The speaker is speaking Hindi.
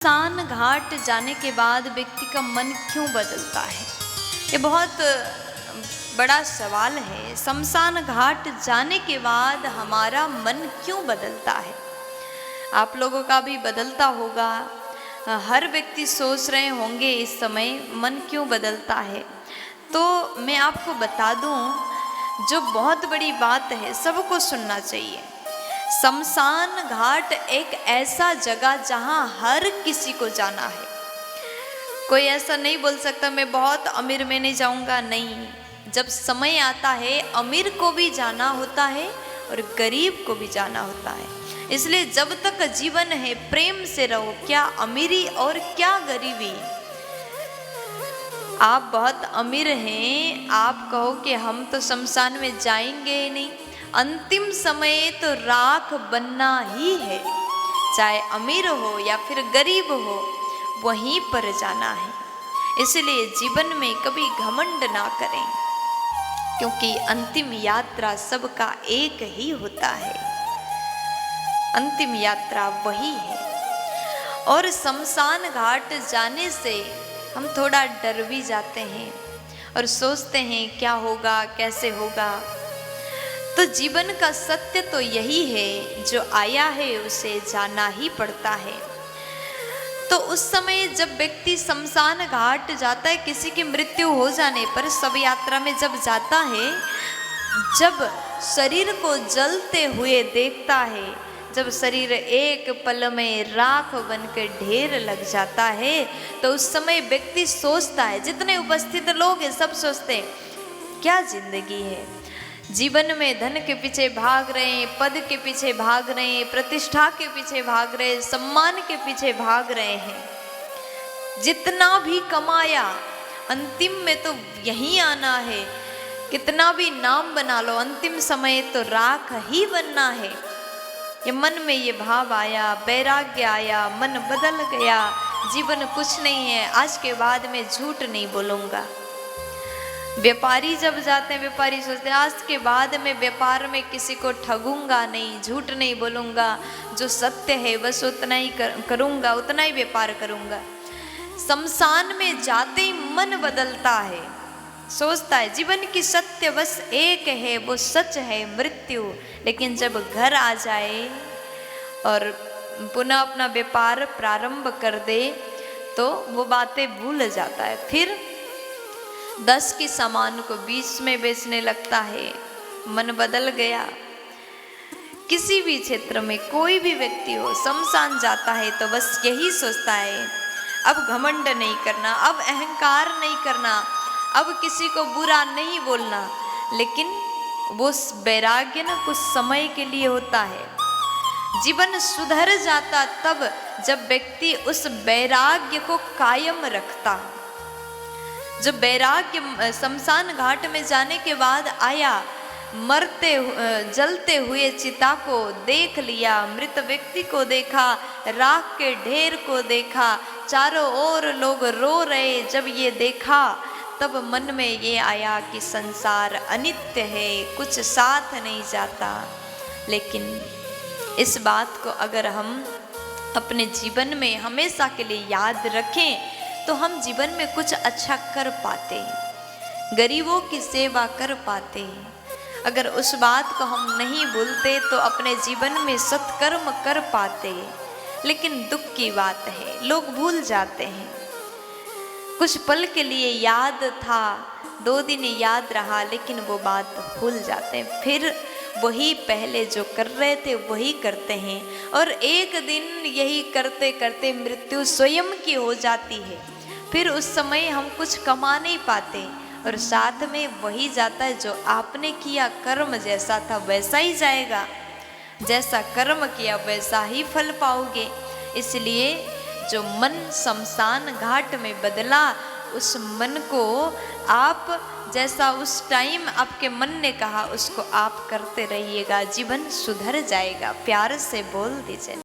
शमशान घाट जाने के बाद व्यक्ति का मन क्यों बदलता है? ये बहुत बड़ा सवाल है। शमशान घाट जाने के बाद हमारा मन क्यों बदलता है? आप लोगों का भी बदलता होगा। हर व्यक्ति सोच रहे होंगे इस समय मन क्यों बदलता है। तो मैं आपको बता दूं, जो बहुत बड़ी बात है सबको सुनना चाहिए। शमशान घाट एक ऐसा जगह जहां हर किसी को जाना है। कोई ऐसा नहीं बोल सकता मैं बहुत अमीर में नहीं जाऊंगा, नहीं। जब समय आता है अमीर को भी जाना होता है और गरीब को भी जाना होता है। इसलिए जब तक जीवन है प्रेम से रहो, क्या अमीरी और क्या गरीबी। आप बहुत अमीर हैं, आप कहो कि हम तो शमशान में जाएंगे ही नहीं। अंतिम समय तो राख बनना ही है, चाहे अमीर हो या फिर गरीब हो, वहीं पर जाना है। इसलिए जीवन में कभी घमंड ना करें, क्योंकि अंतिम यात्रा सबका एक ही होता है। अंतिम यात्रा वही है। और शमशान घाट जाने से हम थोड़ा डर भी जाते हैं और सोचते हैं क्या होगा, कैसे होगा। तो जीवन का सत्य तो यही है, जो आया है उसे जाना ही पड़ता है। तो उस समय जब व्यक्ति शमशान घाट जाता है, किसी की मृत्यु हो जाने पर शव यात्रा में जब जाता है, जब शरीर को जलते हुए देखता है, जब शरीर एक पल में राख बनकर ढेर लग जाता है, तो उस समय व्यक्ति सोचता है, जितने उपस्थित लोग हैं सब सोचते हैं क्या जिंदगी है। जीवन में धन के पीछे भाग रहे हैं, पद के पीछे भाग रहे हैं, प्रतिष्ठा के पीछे भाग रहे हैं, सम्मान के पीछे भाग रहे हैं। जितना भी कमाया अंतिम में तो यहीं आना है। कितना भी नाम बना लो, अंतिम समय तो राख ही बनना है। ये मन में ये भाव आया, वैराग्य आया, मन बदल गया, जीवन कुछ नहीं है, आज के बाद मैं झूठ नहीं बोलूँगा। व्यापारी जब जाते हैं, व्यापारी सोचते हैं आज के बाद मैं व्यापार में किसी को ठगूंगा नहीं, झूठ नहीं बोलूँगा, जो सत्य है बस उतना ही करूँगा, उतना ही व्यापार करूँगा। शमशान में जाते ही मन बदलता है, सोचता है जीवन की सत्य बस एक है, वो सच है मृत्यु। लेकिन जब घर आ जाए और पुनः अपना व्यापार प्रारंभ कर दे तो वो बातें भूल जाता है। फिर 10 की सामान को 20 में बेचने लगता है। मन बदल गया। किसी भी क्षेत्र में कोई भी व्यक्ति हो, शमशान जाता है तो बस यही सोचता है अब घमंड नहीं करना, अब अहंकार नहीं करना, अब किसी को बुरा नहीं बोलना। लेकिन वो वैराग्य ना कुछ समय के लिए होता है। जीवन सुधर जाता तब जब व्यक्ति उस वैराग्य को कायम रखता। जब वैराग्य शमशान घाट में जाने के बाद आया, मरते जलते हुए चिता को देख लिया, मृत व्यक्ति को देखा, राख के ढेर को देखा, चारों ओर लोग रो रहे, जब ये देखा तब मन में ये आया कि संसार अनित्य है, कुछ साथ नहीं जाता। लेकिन इस बात को अगर हम अपने जीवन में हमेशा के लिए याद रखें तो हम जीवन में कुछ अच्छा कर पाते हैं, गरीबों की सेवा कर पाते हैं। अगर उस बात को हम नहीं भूलते तो अपने जीवन में सत्कर्म कर पाते। लेकिन दुख की बात है, लोग भूल जाते हैं। कुछ पल के लिए याद था, 2 दिन याद रहा, लेकिन वो बात भूल जाते हैं। फिर वही पहले जो कर रहे थे वही करते हैं, और एक दिन यही करते करते मृत्यु स्वयं की हो जाती है। फिर उस समय हम कुछ कमा नहीं पाते, और साथ में वही जाता है जो आपने किया। कर्म जैसा था वैसा ही जाएगा, जैसा कर्म किया वैसा ही फल पाओगे। इसलिए जो मन शमशान घाट में बदला, उस मन को आप जैसा उस टाइम आपके मन ने कहा उसको आप करते रहिएगा, जीवन सुधर जाएगा। प्यार से बोल दीजिए।